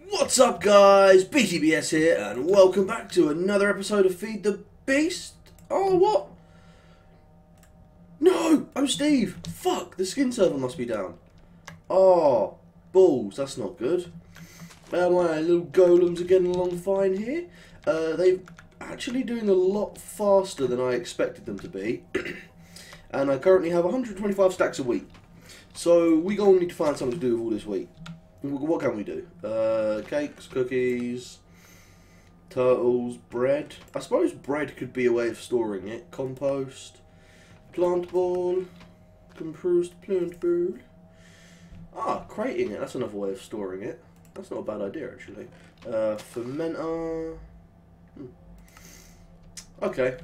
What's up guys, BTBS here and welcome back to another episode of Feed the Beast. Oh what? No, I'm Steve. Fuck, the skin server must be down. Oh, balls, that's not good. My little golems are getting along fine here. They're actually doing a lot faster than I expected them to be. And I currently have 125 stacks a wheat. So we gonna need to find something to do with all this wheat. What can we do? Cakes, cookies, turtles, bread. I suppose bread could be a way of storing it. Compost, plant ball, compressed plant food. Ah, crating it. That's another way of storing it. That's not a bad idea, actually. Fermenter. Okay.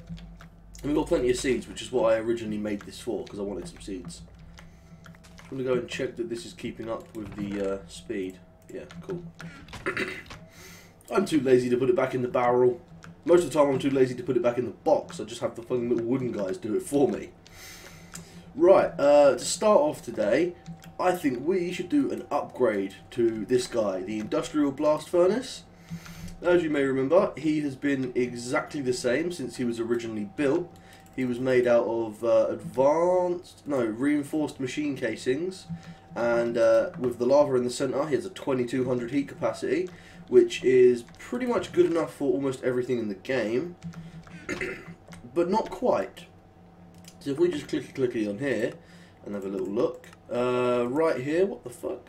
We've got plenty of seeds, which is what I originally made this for, because I wanted some seeds. I'm going to go and check that this is keeping up with the speed. Yeah, cool. I'm too lazy to put it back in the barrel. Most of the time I'm too lazy to put it back in the box. I just have the fucking little wooden guys do it for me. Right, to start off today, I think we should do an upgrade to this guy, the Industrial Blast Furnace. As you may remember, he has been exactly the same since he was originally built. He was made out of reinforced machine casings, and with the lava in the centre, he has a 2200 heat capacity, which is pretty much good enough for almost everything in the game, but not quite. So if we just clicky on here and have a little look, right here, what the fuck?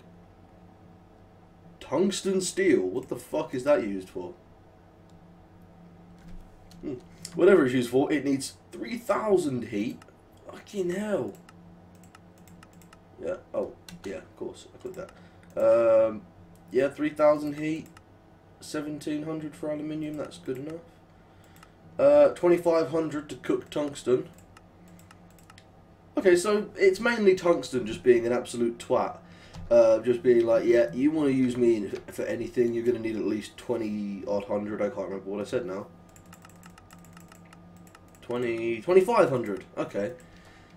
Tungsten steel, what the fuck is that used for? Whatever it's used for, it needs 3000 heat. Fucking hell. Yeah, oh, yeah, of course, I put that. Yeah, 3000 heat, 1700 for aluminium, that's good enough. 2500 to cook tungsten. Okay, so it's mainly tungsten just being an absolute twat. Just being like, yeah, you want to use me for anything, you're going to need at least 20-odd hundred, I can't remember what I said now. 2500, okay.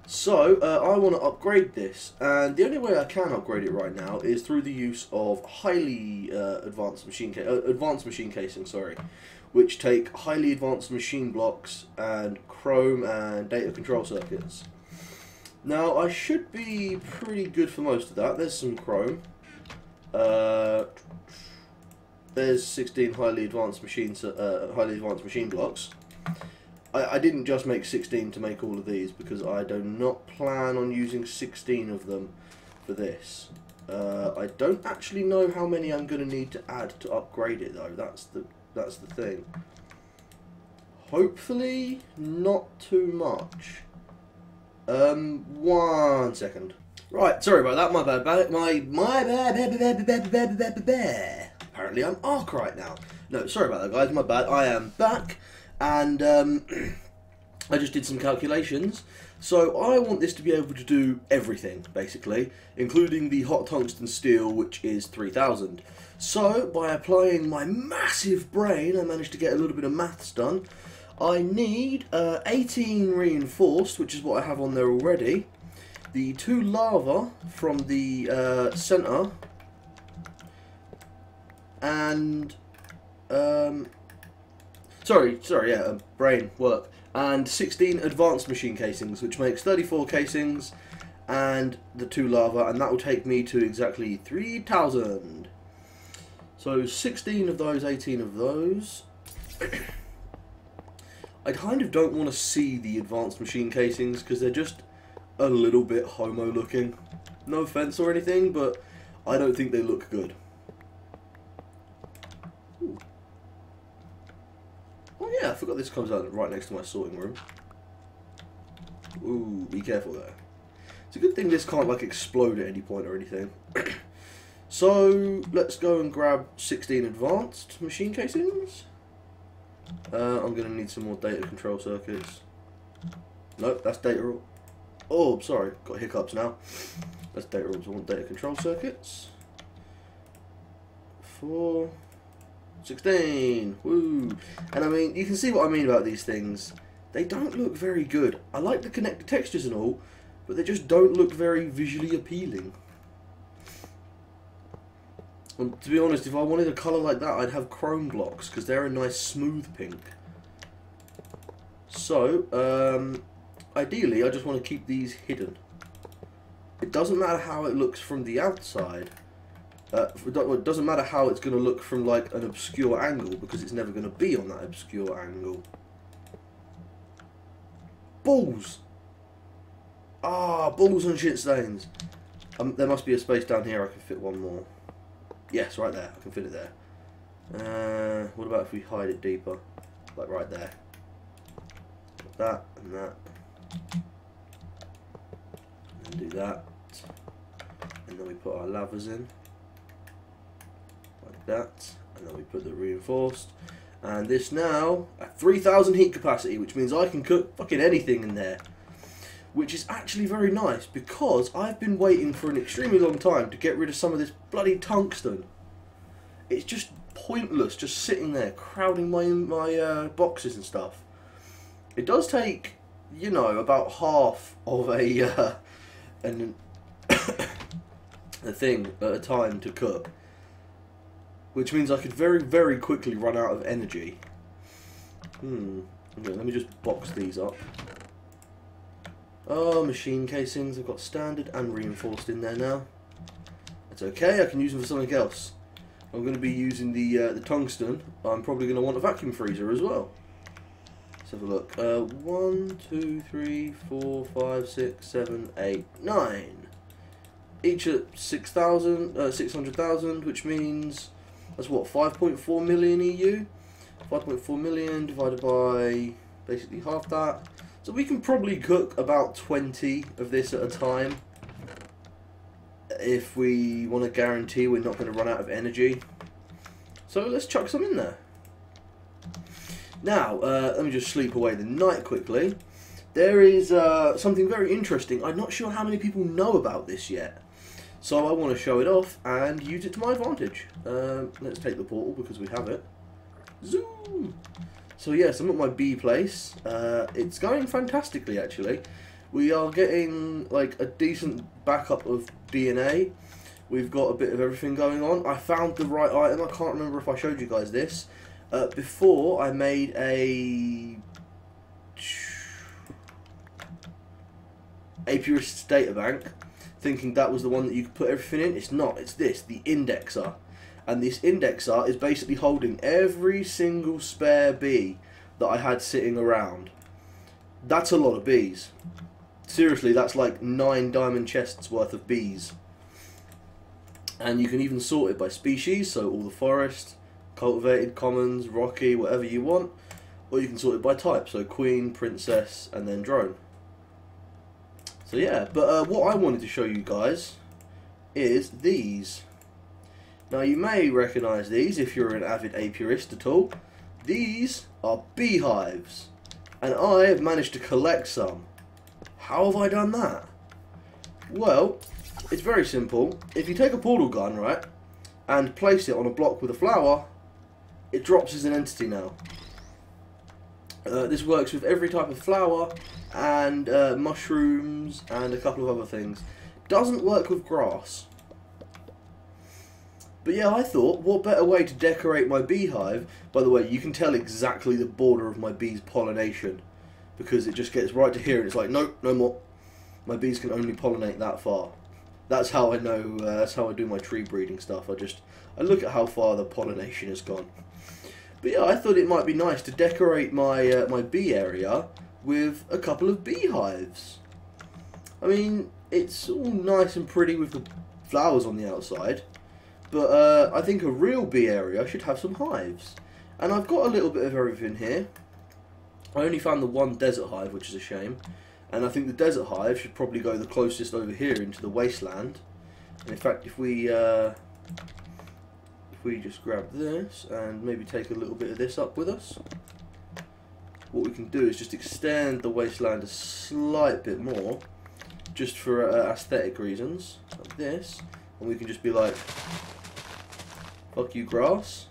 So, I want to upgrade this, and the only way I can upgrade it right now is through the use of highly advanced machine casing, sorry, which take highly advanced machine blocks and chrome and data control circuits. Now, I should be pretty good for most of that. There's some chrome. There's 16 highly advanced machine blocks. I didn't just make 16 to make all of these because I do not plan on using 16 of them for this. I don't actually know how many I'm going to need to add to upgrade it though. That's the thing. Hopefully not too much. 1 second. Right, sorry about that. My bad. Apparently I'm arc right now. No, sorry about that, guys. My bad. I am back. And I just did some calculations, so I want this to be able to do everything, basically, including the hot tungsten steel, which is 3000. So, by applying my massive brain, I managed to get a little bit of maths done. I need 18 reinforced, which is what I have on there already, the 2 lava from the centre, and brain work. And 16 advanced machine casings, which makes 34 casings, and the 2 lava, and that will take me to exactly 3000. So 16 of those, 18 of those. I kind of don't want to see the advanced machine casings, because they're just a little bit homo looking. No offense or anything, but I don't think they look good. Ooh. Oh yeah, I forgot this comes out right next to my sorting room. Ooh, be careful there. It's a good thing this can't like explode at any point or anything. So, let's go and grab 16 advanced machine casings. I'm going to need some more data control circuits. Nope, that's data. Oh, sorry, got hiccups now. That's data orbs. I want data control circuits. 4, 16, woo! And I mean, you can see what I mean about these things. They don't look very good. I like the connected textures and all, but they just don't look very visually appealing. To be honest, if I wanted a colour like that, I'd have chrome blocks, because they're a nice smooth pink. So, ideally, I just want to keep these hidden. It doesn't matter how it looks from the outside. It doesn't matter how it's going to look from like an obscure angle, because it's never going to be on that obscure angle. Balls! Ah, balls and shit stains. There must be a space down here I can fit one more. Yes, right there. I can fit it there. What about if we hide it deeper? Like right there. Like that and that. And do that. And then we put our lavas in. Like that. And then we put the reinforced. And this now at 3,000 heat capacity, which means I can cook fucking anything in there. Which is actually very nice, because I've been waiting for an extremely long time to get rid of some of this bloody tungsten. It's just pointless, just sitting there crowding my boxes and stuff. It does take, you know, about half of a thing at a time to cook, which means I could very, very quickly run out of energy. Okay, let me just box these up. Oh, machine casings. I've got standard and reinforced in there now. That's okay. I can use them for something else. I'm going to be using the tungsten. I'm probably going to want a vacuum freezer as well. Let's have a look. 1, 2, 3, 4, 5, 6, 7, 8, 9. Each at 600,000, which means that's what, 5.4 million EU. 5.4 million divided by basically half that. So we can probably cook about 20 of this at a time if we want to guarantee we're not going to run out of energy. So let's chuck some in there. Now, let me just sleep away the night quickly. There is something very interesting. I'm not sure how many people know about this yet. So I want to show it off and use it to my advantage. Let's take the portal because we have it. Zoom! So yes, I'm at my bee place. It's going fantastically actually. We are getting like a decent backup of DNA. We've got a bit of everything going on. I found the right item. I can't remember if I showed you guys this. Before I made a apiarist's databank, thinking that was the one that you could put everything in. It's not. It's this, the indexer. And this indexer is basically holding every single spare bee that I had sitting around. That's a lot of bees. Seriously, that's like 9 diamond chests worth of bees. And you can even sort it by species, so all the forest, cultivated, commons, rocky, whatever you want. Or you can sort it by type, so queen, princess, and then drone. So yeah, but what I wanted to show you guys is these. Now you may recognise these if you're an avid apiarist at all. These are beehives, and I have managed to collect some. How have I done that? Well, it's very simple. If you take a portal gun, right, and place it on a block with a flower, it drops as an entity now. This works with every type of flower and mushrooms and a couple of other things. Doesn't work with grass. But yeah, I thought, what better way to decorate my beehive? By the way, you can tell exactly the border of my bees' pollination, because it just gets right to here and it's like, nope, no more. My bees can only pollinate that far. That's how I know, that's how I do my tree breeding stuff. I look at how far the pollination has gone. But yeah, I thought it might be nice to decorate my, my bee area with a couple of beehives. I mean, it's all nice and pretty with the flowers on the outside. But I think a real bee area should have some hives. And I've got a little bit of everything here. I only found the one desert hive, which is a shame. And I think the desert hive should probably go the closest over here into the wasteland. And in fact, if we just grab this and maybe take a little bit of this up with us, what we can do is just extend the wasteland a slight bit more, just for aesthetic reasons, like this. And we can just be like, fuck you grass,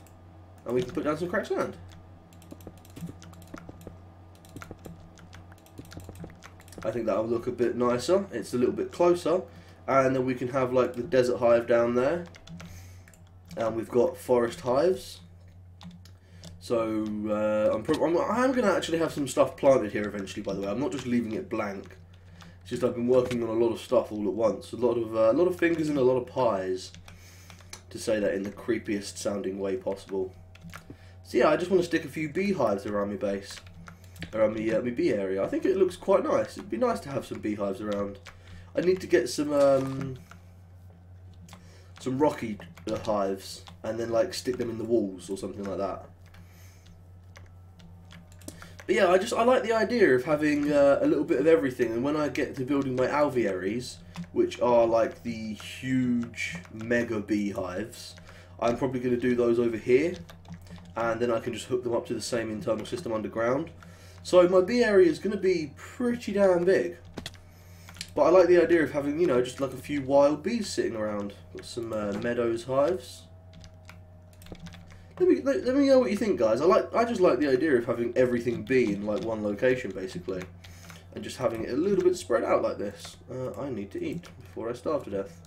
and we can put down some cracked sand. I think that'll look a bit nicer. It's a little bit closer, and then we can have like the desert hive down there, and we've got forest hives. So I'm going to actually have some stuff planted here eventually. By the way, I'm not just leaving it blank. It's just I've been working on a lot of stuff all at once. A lot of fingers and a lot of pies, to say that in the creepiest sounding way possible. So yeah, I just want to stick a few beehives around my base, around my bee area. I think it looks quite nice. It'd be nice to have some beehives around. I need to get some rocky hives and then like stick them in the walls or something like that. But yeah, I like the idea of having a little bit of everything, and when I get to building my alvearies, which are like the huge mega beehives, I'm probably going to do those over here, and then I can just hook them up to the same internal system underground. So my bee area is going to be pretty damn big. But I like the idea of having, you know, just like a few wild bees sitting around. Got some meadows hives. Let me know what you think, guys. I just like the idea of having everything be in like one location, basically, and just having it a little bit spread out like this. I need to eat before I starve to death.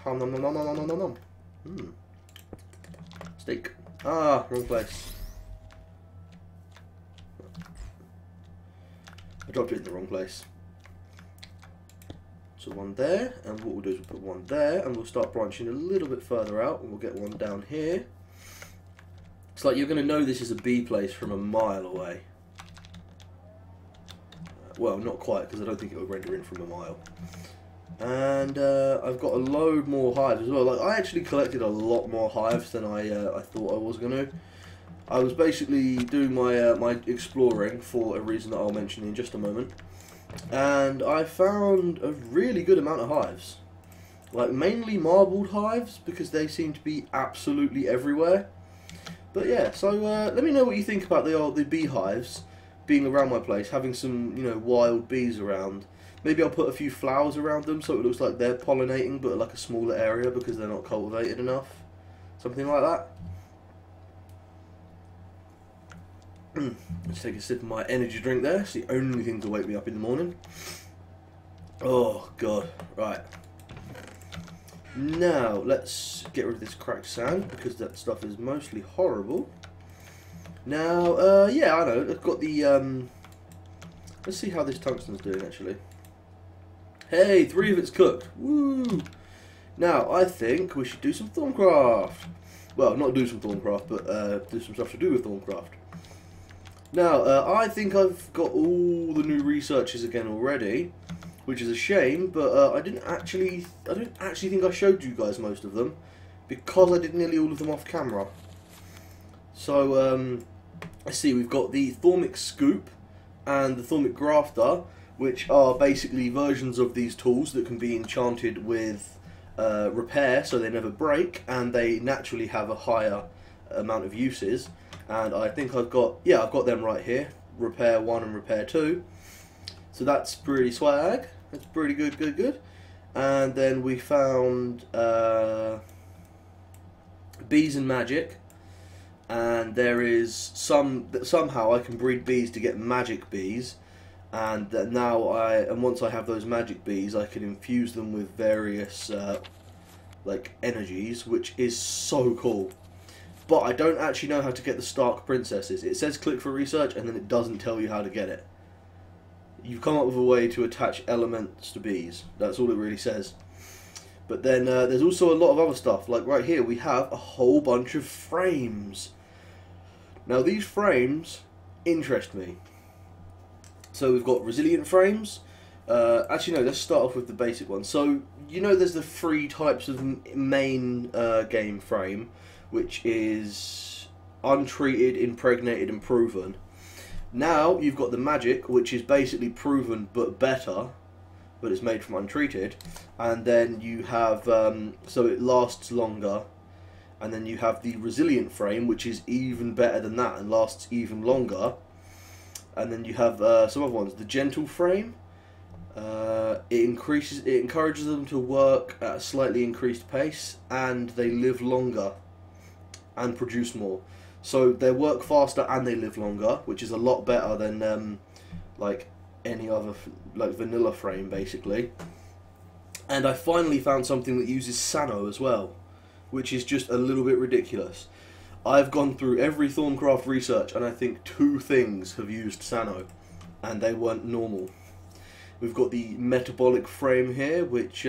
Nom nom nom nom nom nom nom. Steak. Ah, wrong place. I dropped it in the wrong place. So one there, and what we'll do is we'll put one there, and we'll start branching a little bit further out, and we'll get one down here. It's like you're going to know this is a bee place from a mile away. Well, not quite, because I don't think it will render in from a mile. And I've got a load more hives as well. Like, I actually collected a lot more hives than I thought I was going to. I was basically doing my my exploring for a reason that I'll mention in just a moment. And I found a really good amount of hives, like mainly marbled hives, because they seem to be absolutely everywhere. But yeah, so let me know what you think about the beehives being around my place, having some, you know, wild bees around. Maybe I'll put a few flowers around them so it looks like they're pollinating, but like a smaller area because they're not cultivated enough, something like that. Let's take a sip of my energy drink there. It's the only thing to wake me up in the morning. Oh god, right. Now let's get rid of this cracked sand because that stuff is mostly horrible. Now, yeah, I know. I've got the let's see how this tungsten's doing actually. Hey, 3 of it's cooked. Woo! Now I think we should do some Thorncraft. Well, not do some Thorncraft, but do some stuff to do with Thorncraft. Now, I think I've got all the new researches again already, which is a shame, but I don't actually think I showed you guys most of them, because I did nearly all of them off camera. So, let's see, we've got the Thormic Scoop and the Thormic Grafter, which are basically versions of these tools that can be enchanted with repair, so they never break, and they naturally have a higher amount of uses. And I think I've got them right here, Repair 1 and Repair 2. So that's pretty swag. That's pretty good. And then we found bees and magic. And there is somehow I can breed bees to get magic bees. And now once I have those magic bees, I can infuse them with various like energies, which is so cool. But I don't actually know how to get the Stark Princesses. It says click for research and then it doesn't tell you how to get it. You've come up with a way to attach elements to bees. That's all it really says. But then there's also a lot of other stuff. Like right here we have a whole bunch of frames. Now these frames interest me. So we've got resilient frames. Actually no, let's start off with the basic one. So you know there's the 3 types of main game frame, which is untreated, impregnated and proven. Now you've got the magic, which is basically proven but better, but it's made from untreated. And then you have, so it lasts longer. And then you have the resilient frame, which is even better than that and lasts even longer. And then you have some other ones. The gentle frame, it encourages them to work at a slightly increased pace, and they live longer and produce more. So they work faster and they live longer, which is a lot better than like any other like vanilla frame basically. And I finally found something that uses Sano as well, which is just a little bit ridiculous. I've gone through every Thorncraft research, and I think 2 things have used Sano, and they weren't normal. We've got the metabolic frame here, which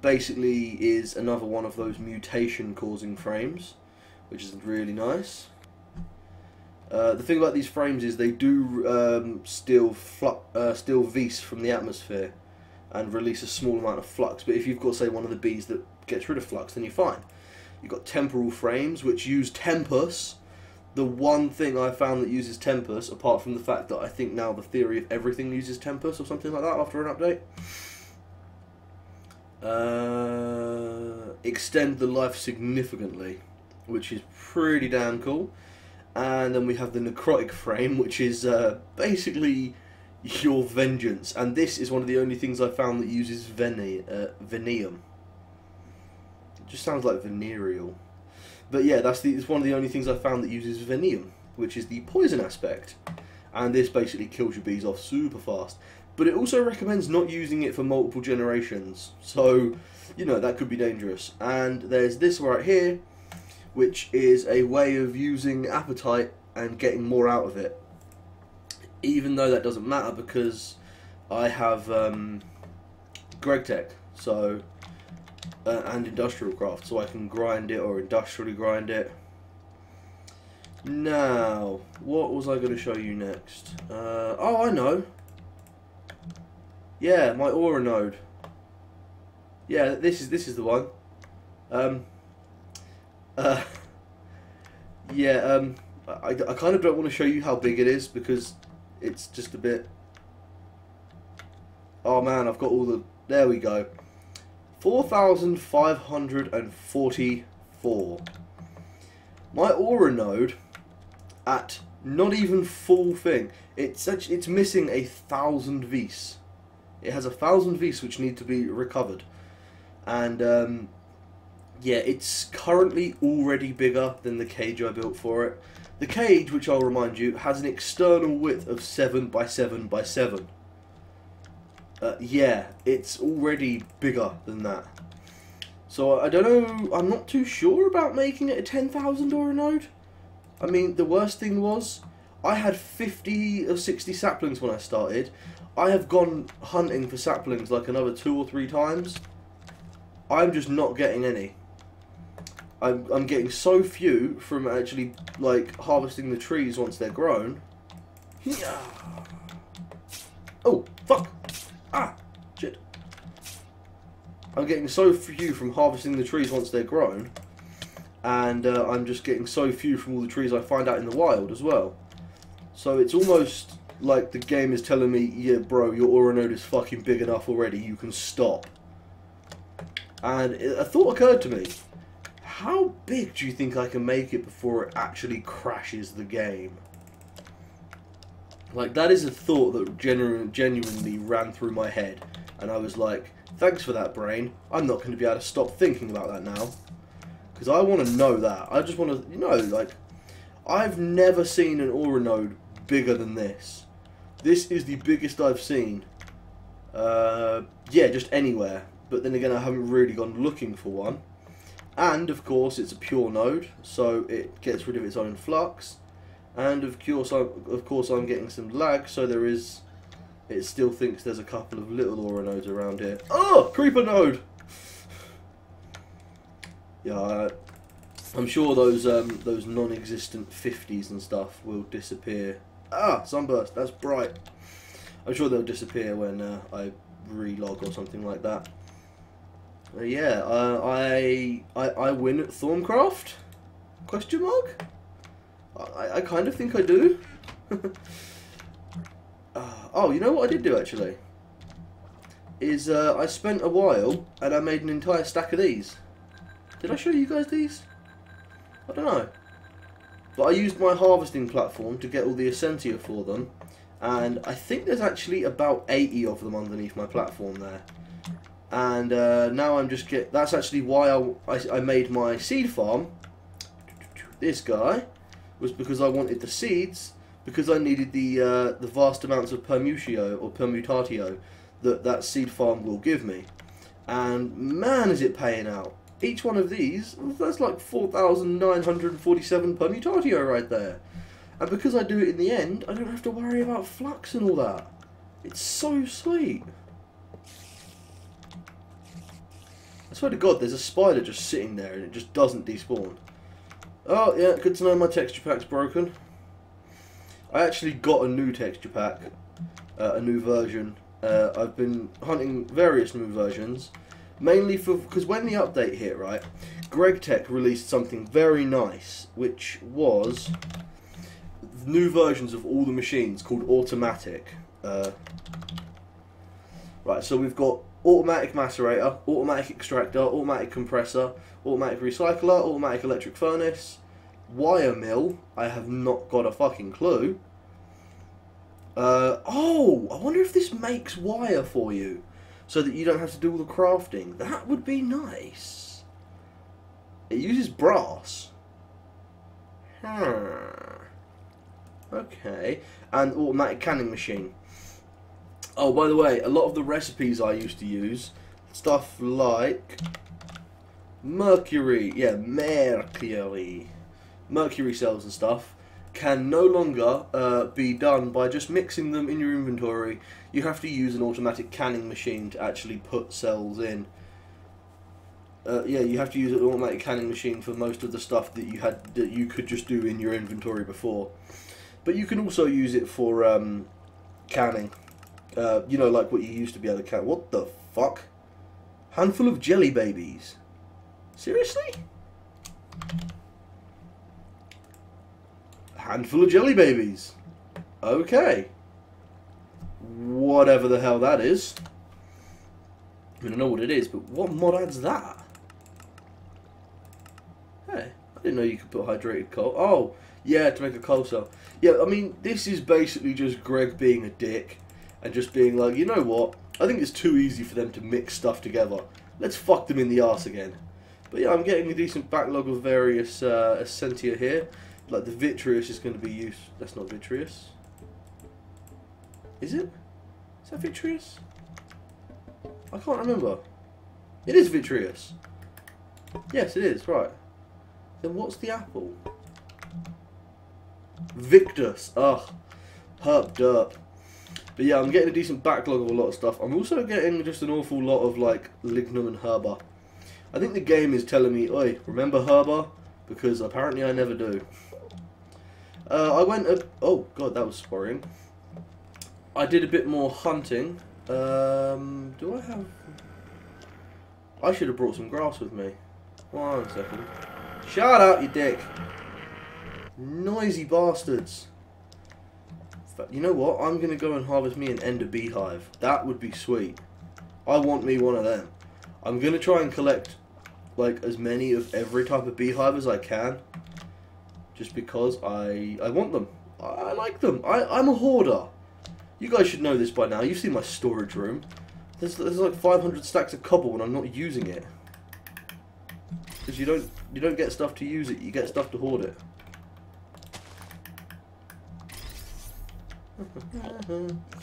basically is another one of those mutation-causing frames, which is really nice. The thing about these frames is they do steal vis from the atmosphere and release a small amount of flux, but if you've got, say, one of the bees that gets rid of flux, then you're fine. You've got temporal frames, which use tempus. The one thing I found that uses tempus, apart from the fact that I think now the theory of everything uses tempus or something like that after an update, extend the life significantly, which is pretty damn cool. And then we have the necrotic frame, which is basically your vengeance, and this is one of the only things I found that uses veneum. It just sounds like venereal, but yeah, it's one of the only things I found that uses veneum, which is the poison aspect, and this basically kills your bees off super fast. But it also recommends not using it for multiple generations, so you know that could be dangerous. And there's this right here, which is a way of using appetite and getting more out of it. Even though that doesn't matter because I have GregTech, so and industrial craft, so I can grind it or industrially grind it. Now, what was I going to show you next? Oh, I know. Yeah, my aura node. Yeah, this is the one. Yeah. I kind of don't want to show you how big it is because it's just a bit... Oh man, I've got all the... There we go. 4,544. My aura node, at not even full thing, it's missing 1,000 vis. It has 1,000 vis which need to be recovered. And yeah, it's currently already bigger than the cage I built for it. The cage, which I'll remind you, has an external width of 7 by 7 by 7. Yeah, it's already bigger than that. So I don't know, I'm not too sure about making it a 10,000 aura node. I mean, the worst thing was, I had 50 or 60 saplings when I started. I have gone hunting for saplings like another 2 or 3 times. I'm just not getting any. I'm getting so few from actually like harvesting the trees once they're grown. Oh, fuck! Ah, shit. I'm getting so few from harvesting the trees once they're grown, and I'm just getting so few from all the trees I find out in the wild as well. So it's almost like the game is telling me, yeah bro, your aura node is fucking big enough already, you can stop. And a thought occurred to me. How big do you think I can make it before it actually crashes the game? Like, that is a thought that genuinely ran through my head. And I was like, thanks for that, brain. I'm not going to be able to stop thinking about that now. Because I want to know that. I just want to, you know, like, I've never seen an aura node bigger than this. This is the biggest I've seen. Yeah, just anywhere. But then again, I haven't really gone looking for one. And, of course, it's a pure node, so it gets rid of its own flux. And, of course, I'm getting some lag, so there is... It still thinks there's a couple of little aura nodes around here. Oh! Creeper node! Yeah, I'm sure those non-existent 50s and stuff will disappear. Ah! Sunburst, that's bright. I'm sure they'll disappear when I relog or something like that. Yeah, I win at Thorncraft? Question mark? I kind of think I do. Oh, you know what I did do actually? Is I spent a while and I made an entire stack of these. Did I show you guys these? I don't know. But I used my harvesting platform to get all the essentia for them. And I think there's actually about 80 of them underneath my platform there. And now I'm just that's actually why I made my seed farm. This guy was because I wanted the seeds, because I needed the vast amounts of permutio or permutatio that seed farm will give me. And man, is it paying out! each one of these, that's like 4,947 permutatio right there. And because I do it in the end, I don't have to worry about flux and all that. It's so sweet. I swear to God, there's a spider just sitting there and it just doesn't despawn. Oh, yeah, good to know my texture pack's broken. I actually got a new texture pack, a new version. I've been hunting various new versions, mainly because when the update hit, right, GregTech released something very nice, which was new versions of all the machines called automatic. Right, so we've got automatic macerator, automatic extractor, automatic compressor, automatic recycler, automatic electric furnace, wire mill. I have not got a fucking clue. Oh, I wonder if this makes wire for you, so that you don't have to do all the crafting. That would be nice. It uses brass. Okay, and automatic canning machine. Oh, by the way, a lot of the recipes I used to use, stuff like mercury, mercury cells and stuff, can no longer be done by just mixing them in your inventory. You have to use an automatic canning machine to actually put cells in. Yeah, you have to use an automatic canning machine for most of the stuff that you could just do in your inventory before. But you can also use it for canning. You know, like what you used to be able to can. What the fuck? Handful of jelly babies. Seriously? Handful of jelly babies. Okay. Whatever the hell that is. I don't know what it is, but what mod adds that? Hey, I didn't know you could put hydrated coal. Oh, yeah, to make a coal cell. Yeah, I mean, this is basically just Greg being a dick and just being like, you know what? I think it's too easy for them to mix stuff together. Let's fuck them in the arse again. But yeah, I'm getting a decent backlog of various Essentia here. Like the vitreous is going to be used. That's not vitreous. Is it? Is that vitreous? I can't remember. It is vitreous. Yes, it is. Right. Then what's the apple? Victus. Ugh. Herp derp. But yeah, I'm getting a decent backlog of a lot of stuff. I'm also getting just an awful lot of like lignum and herba. I think the game is telling me, oi, remember herba? Because apparently I never do. I went... oh, God, that was worrying. I did a bit more hunting. Do I have... I should have brought some grass with me. 1 second. Shut up, you dick. Noisy bastards. You know what? I'm going to go and harvest me an ender beehive. That would be sweet. I want me one of them. I'm going to try and collect like as many of every type of beehive as I can. Just because I want them. I like them. I'm a hoarder. You guys should know this by now. You've seen my storage room. There's like 500 stacks of cobble when I'm not using it. Because you don't get stuff to use it. You get stuff to hoard it.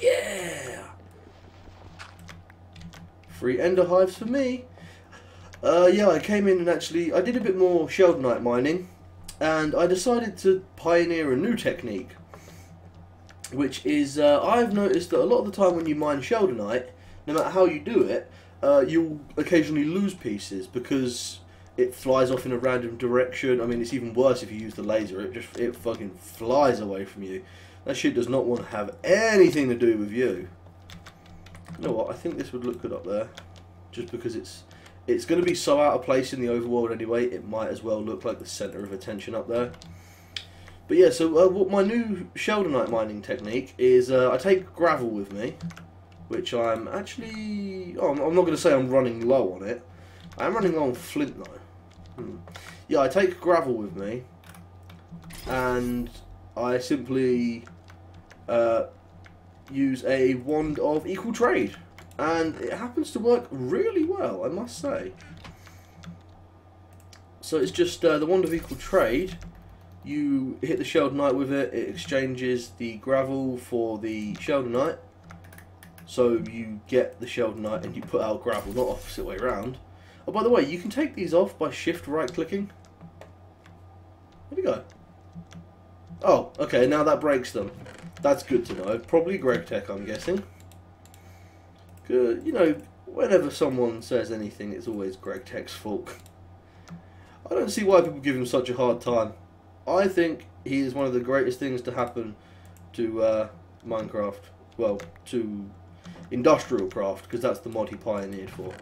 Yeah. Free ender hives for me. Yeah, I came in and actually I did a bit more sheldonite mining. And I decided to pioneer a new technique, which is I've noticed that a lot of the time when you mine sheldonite, no matter how you do it, you'll occasionally lose pieces because it flies off in a random direction. I mean, it's even worse if you use the laser. It fucking flies away from you. That shit does not want to have anything to do with you. You know what? I think this would look good up there, just because it's going to be so out of place in the overworld anyway, it might as well look like the centre of attention up there. But yeah, so what my new sheldonite mining technique is, I take gravel with me, which I'm actually... Oh, I'm not going to say I'm running low on it. I'm running low on flint though. Yeah, I take gravel with me, and I simply use a wand of equal trade. And it happens to work really well, I must say. So it's just the wand of equal trade. You hit the sheldonite with it, it exchanges the gravel for the sheldonite. So you get the sheldonite and you put out gravel, not opposite way around. Oh, by the way, you can take these off by shift right clicking. There we go. Oh, okay, now that breaks them. That's good to know. Probably GregTech, I'm guessing. Good, you know, whenever someone says anything, it's always GregTech's fault. I don't see why people give him such a hard time. I think he is one of the greatest things to happen to Minecraft. Well, to Industrial Craft, because that's the mod he pioneered for.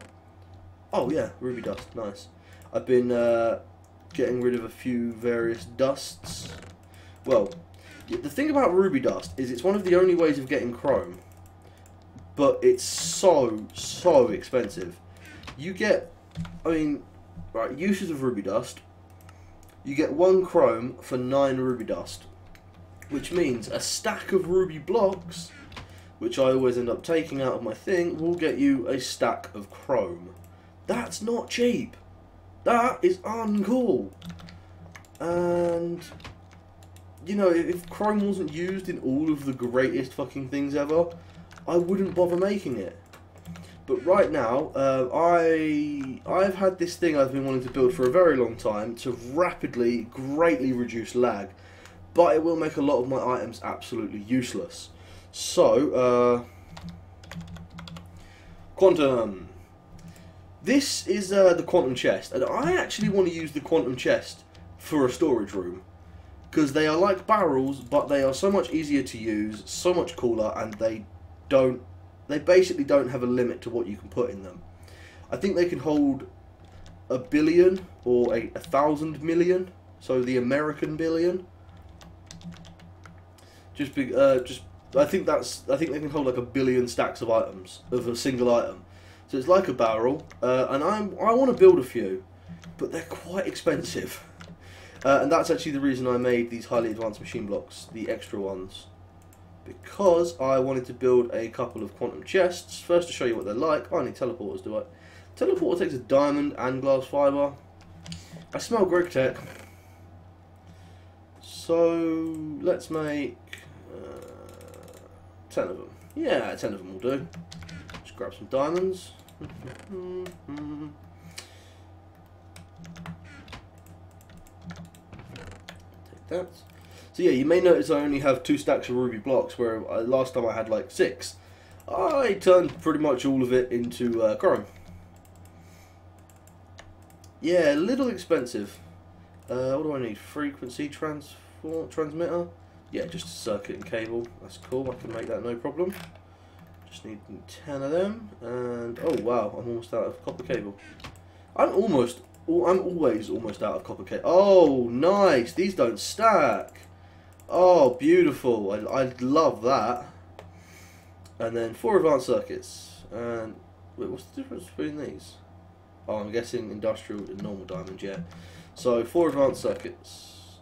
Oh yeah, ruby dust, nice. I've been getting rid of a few various dusts. Well, the thing about ruby dust is it's one of the only ways of getting chrome, but it's so expensive. You get, I mean, right, uses of ruby dust, you get 1 chrome for 9 ruby dust, which means a stack of ruby blocks, which I always end up taking out of my thing, will get you a stack of chrome. That's not cheap. That is uncool. And you know, if chrome wasn't used in all of the greatest fucking things ever, I wouldn't bother making it. But right now, I've had this thing I've been wanting to build for a very long time to rapidly, greatly reduce lag, but it will make a lot of my items absolutely useless. So, quantum. This is the quantum chest, and I actually want to use the quantum chest for a storage room, because they are like barrels, but they are so much easier to use, so much cooler, and they basically don't have a limit to what you can put in them. I think they can hold 1 billion or 1,000 million, so the American billion. I think they can hold like 1 billion stacks of items of a single item. So it's like a barrel, and I want to build a few, but they're quite expensive. And that's actually the reason I made these highly advanced machine blocks, the extra ones, because I wanted to build a couple of quantum chests. First, to show you what they're like. Oh, I need teleporters, do I? Teleporter takes a diamond and glass fibre. I smell GregTech. So let's make 10 of them. Yeah, 10 of them will do. Just grab some diamonds. Take that. So yeah, you may notice I only have 2 stacks of ruby blocks, where last time I had like 6. I turned pretty much all of it into chrome. Yeah, a little expensive. What do I need? Frequency transmitter? Yeah, just a circuit and cable. That's cool, I can make that no problem. Just need 10 of them, and oh wow, I'm almost out of copper cable. I'm always almost out of copper cable. Oh, nice! These don't stack. Oh, beautiful! I love that. And then 4 advanced circuits. And wait, what's the difference between these? Oh, I'm guessing industrial and normal diamond. Yeah. So 4 advanced circuits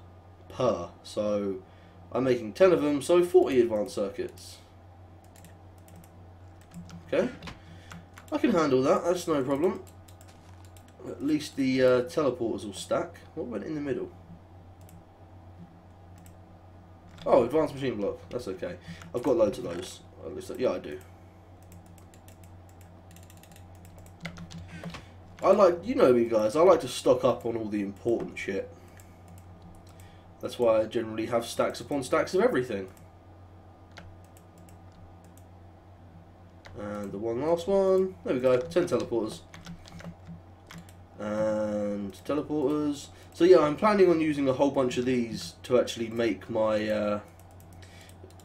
per. So I'm making 10 of them. So 40 advanced circuits. Okay, I can handle that, that's no problem. At least the teleporters will stack. What went in the middle? Oh, advanced machine block, that's okay. I've got loads of those. At least, yeah, I do. I like, you know me guys, I like to stock up on all the important shit. That's why I generally have stacks upon stacks of everything. And the last one, there we go, 10 teleporters. And teleporters. So yeah, I'm planning on using a whole bunch of these to actually make my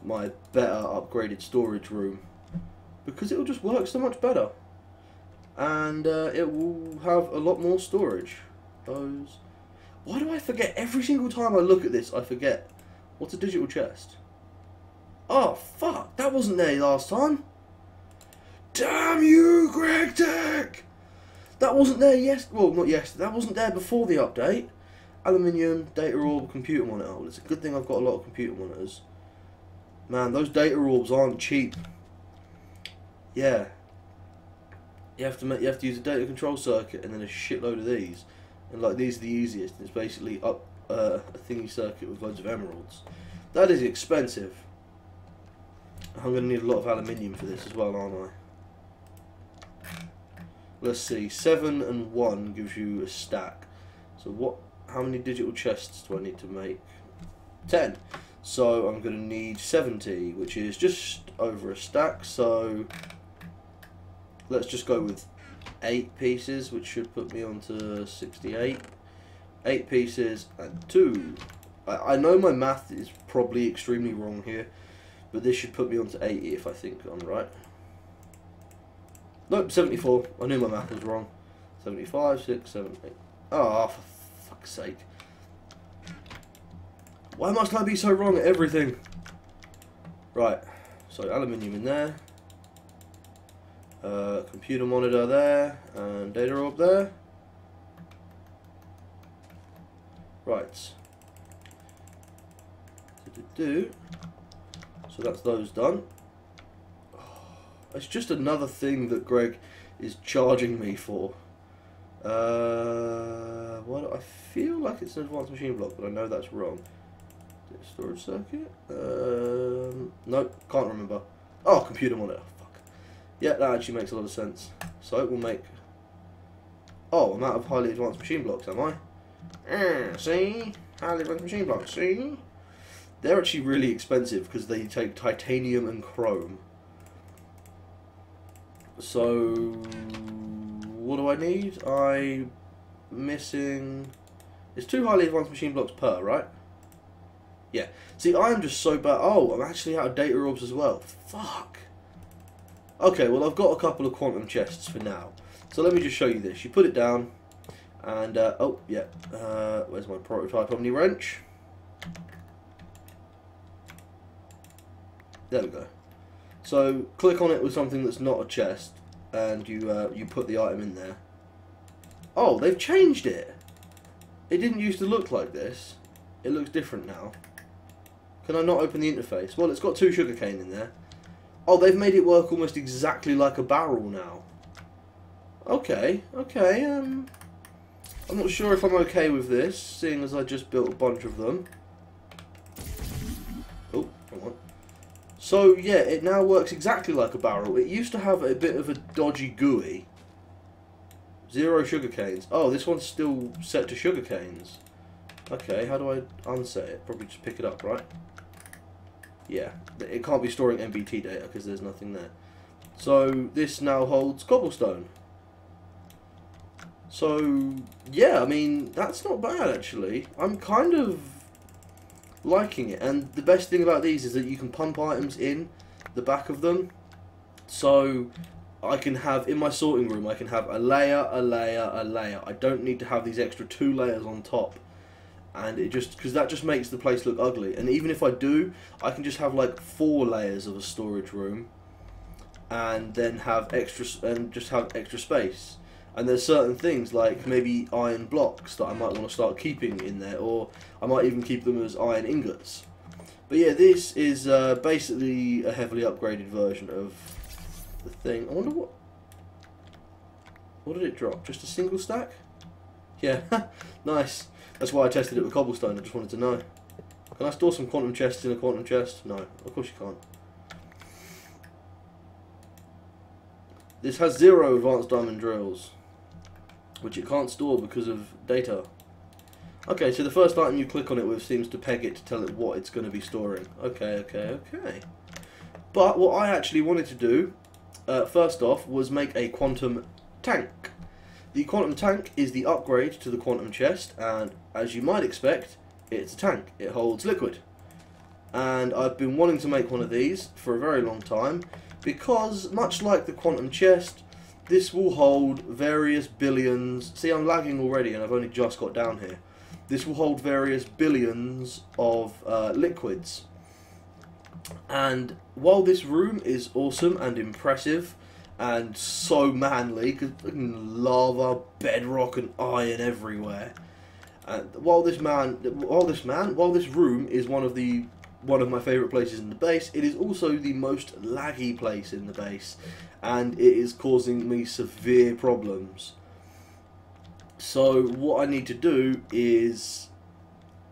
my better upgraded storage room, because it will just work so much better. And it will have a lot more storage. Why do I forget? Every single time I look at this, I forget. What's a digital chest? Oh, fuck. That wasn't there last time. Damn you, GregTech! That wasn't there well, not yesterday. That wasn't there before the update. Aluminium, data orb, computer monitor. Well, it's a good thing I've got a lot of computer monitors. Man, those data orbs aren't cheap. Yeah. You have to use a data control circuit and then a shitload of these. And like, these are the easiest. It's basically up a thingy circuit with loads of emeralds. That is expensive. I'm going to need a lot of aluminium for this as well, aren't I? Let's see, 7 and 1 gives you a stack. So how many digital chests do I need to make? 10. So I'm going to need 70, which is just over a stack. So let's just go with 8 pieces, which should put me onto 68. 8 pieces and 2. I know my math is probably extremely wrong here, but this should put me onto 80 if I think I'm right. Nope, 74. I knew my math was wrong. 75, 6, 7, 8. Oh, for fuck's sake. Why must I be so wrong at everything? Right, so aluminium in there. Computer monitor there, and data orb there. Right. So that's those done. It's just another thing that Greg is charging me for. What I feel like it's an advanced machine block, but I know that's wrong. Is it a storage circuit? Nope, can't remember. Oh, computer monitor. Fuck. Yeah, that actually makes a lot of sense. So it will make. Oh, I'm out of highly advanced machine blocks, am I? See? Highly advanced machine blocks, see? They're actually really expensive because they take titanium and chrome. So, what do I need? I'm missing. It's 2 highly advanced machine blocks per, right? Yeah. See, I am just so bad. Oh, I'm actually out of data orbs as well. Fuck. Okay, well, I've got a couple of quantum chests for now. So let me just show you this. You put it down, and oh yeah. Where's my prototype Omni wrench? There we go. So click on it with something that's not a chest, and you put the item in there. Oh, they've changed it. It didn't used to look like this. It looks different now. Can I not open the interface? Well, it's got 2 sugarcane in there. Oh, they've made it work almost exactly like a barrel now. Okay, okay. I'm not sure if I'm okay with this, seeing as I just built a bunch of them. Oh, hang on. So yeah, it now works exactly like a barrel. It used to have a bit of a dodgy GUI. 0 sugarcanes. Oh, this one's still set to sugarcanes. Okay, how do I unset it? Probably just pick it up, right? Yeah, it can't be storing MBT data because there's nothing there. So this now holds cobblestone. So yeah, I mean, that's not bad actually. I'm kind of liking it, and the best thing about these is that you can pump items in the back of them. So I can have, in my sorting room, I can have a layer, a layer, a layer. I don't need to have these extra 2 layers on top. And it just, because that just makes the place look ugly. And even if I do, I can just have like 4 layers of a storage room, and then have extra, and just have extra space. And there's certain things like maybe iron blocks that I might want to start keeping in there, or I might even keep them as iron ingots. But yeah, this is basically a heavily upgraded version of the thing. I wonder what did it drop? Just a single stack? Yeah, nice. That's why I tested it with cobblestone. I just wanted to know. Can I store some quantum chests in a quantum chest? No, of course you can't. This has 0 advanced diamond drills, which it can't store because of data. Okay, so the first item you click on it with seems to peg it to tell it what it's going to be storing. Okay, okay, okay. But what I actually wanted to do, first off, was make a quantum tank. The quantum tank is the upgrade to the quantum chest, and as you might expect, it's a tank. It holds liquid. And I've been wanting to make one of these for a very long time, because much like the quantum chest, this will hold various billions. See, I'm lagging already and I've only just got down here. This will hold various billions of liquids. And while this room is awesome and impressive and so manly, because lava, bedrock and iron everywhere, and while this room is one of my favourite places in the base, it is also the most laggy place in the base, and it is causing me severe problems. So what I need to do is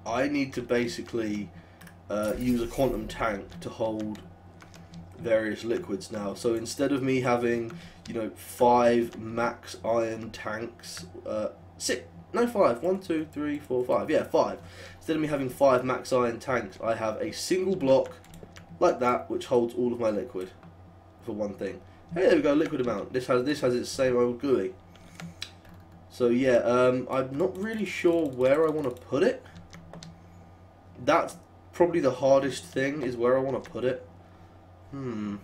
I need to basically use a quantum tank to hold various liquids now. So instead of me having, you know, 5 max iron tanks, 6, no 5, 1, 2, 3, 4, 5, yeah 5. Instead of me having 5 max iron tanks, I have a single block like that which holds all of my liquid for one thing. Hey, there we go, liquid amount. This has its same old GUI. So yeah, I'm not really sure where I want to put it. That's probably the hardest thing, is where I want to put it. Well,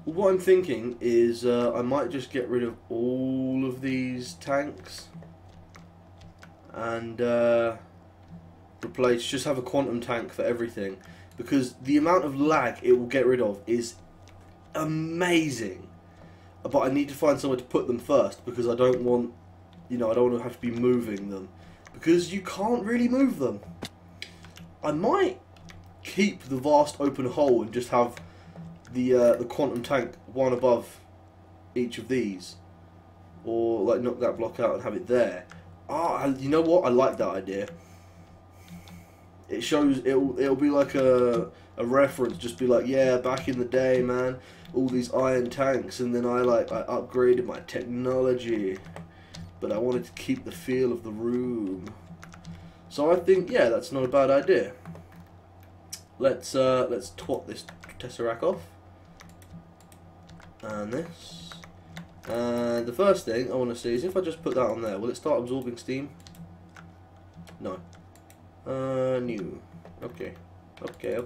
what I'm thinking is I might just get rid of all of these tanks and just have a quantum tank for everything, because the amount of lag it will get rid of is amazing. But I need to find somewhere to put them first, because I don't want, you know, I don't want to have to be moving them, because you can't really move them. I might keep the vast open hole and just have the quantum tank one above each of these, or like knock that block out and have it there. You know what? I like that idea. It shows it'll be like a reference, just be like, yeah, back in the day, man, all these iron tanks, and then I upgraded my technology, but I wanted to keep the feel of the room. So I think, yeah, that's not a bad idea. Let's twat this tesseract off, and this, and the first thing I want to see is if I just put that on there, will it start absorbing steam? No. New. Okay. Okay.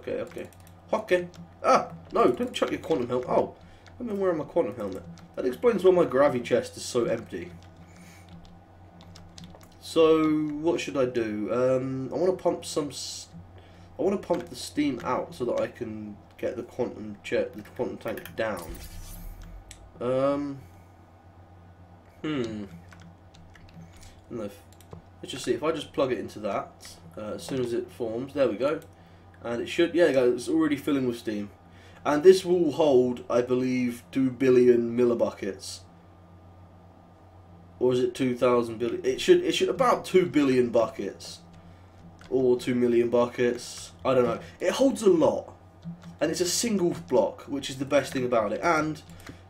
Ah! No, don't chuck your quantum helmet. Oh, I've been wearing my quantum helmet. That explains why my gravity chest is so empty. So, what should I do? I want to pump I want to pump the steam out so that I can get the quantum tank down. Let's just see, if I just plug it into that, as soon as it forms, there we go, and it should, yeah, it's already filling with steam, and this will hold, I believe, 2 billion millibuckets, or is it 2,000 billion? It should about 2 billion buckets, or 2 million buckets, I don't know. It holds a lot, and it's a single block, which is the best thing about it, and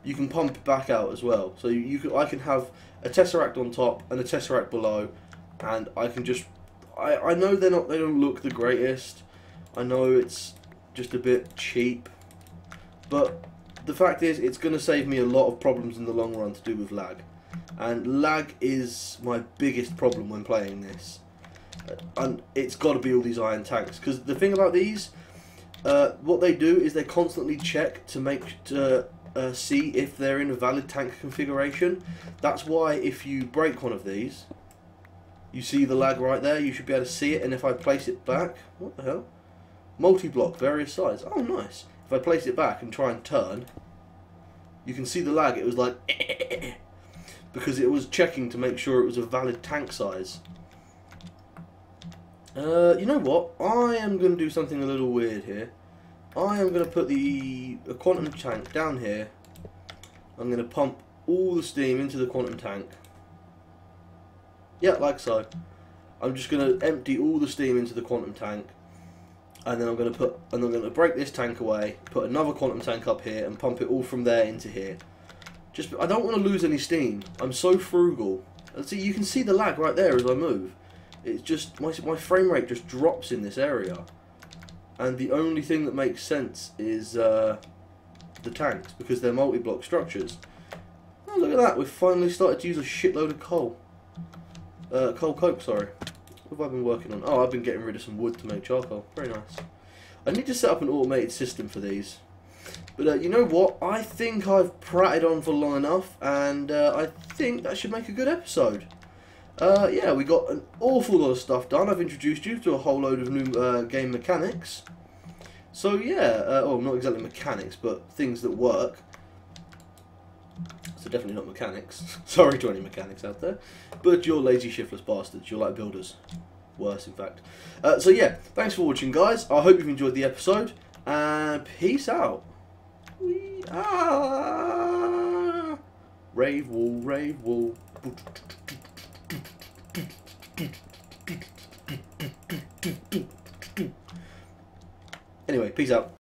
you can pump it back out as well. So I can have a tesseract on top and a tesseract below, and I can just, I know they don't look the greatest. I know it's just a bit cheap, but the fact is it's going to save me a lot of problems in the long run to do with lag, and lag is my biggest problem when playing this. And it's got to be all these iron tanks, because the thing about these, what they do is they constantly check to see if they're in a valid tank configuration. That's why if you break one of these, you see the lag right there, you should be able to see it, and if I place it back, what the hell? Multi-block, various size. Oh, nice. If I place it back and try and turn, you can see the lag. It was like, because it was checking to make sure it was a valid tank size. You know what? I am going to do something a little weird here. I am going to put a quantum tank down here. I'm going to pump all the steam into the quantum tank. Yeah, like so. I'm just going to empty all the steam into the quantum tank, and then I'm going to break this tank away, put another quantum tank up here, and pump it all from there into here. I don't want to lose any steam. I'm so frugal. And see, you can see the lag right there as I move. It's just my frame rate just drops in this area, and the only thing that makes sense is the tanks, because they're multi-block structures. Oh, look at that! We've finally started to use a shitload of coal. Coal coke, sorry. What have I been working on? Oh, I've been getting rid of some wood to make charcoal. Very nice. I need to set up an automated system for these. But you know what? I think I've prated on for long enough, and I think that should make a good episode. Yeah, we got an awful lot of stuff done. I've introduced you to a whole load of new game mechanics. So yeah, well, not exactly mechanics, but things that work. So definitely not mechanics. Sorry to any mechanics out there, but you're lazy, shiftless bastards. You're like builders. Worse, in fact. So yeah, thanks for watching, guys. I hope you've enjoyed the episode, and peace out. Rave wall, rave wall. Anyway, peace out.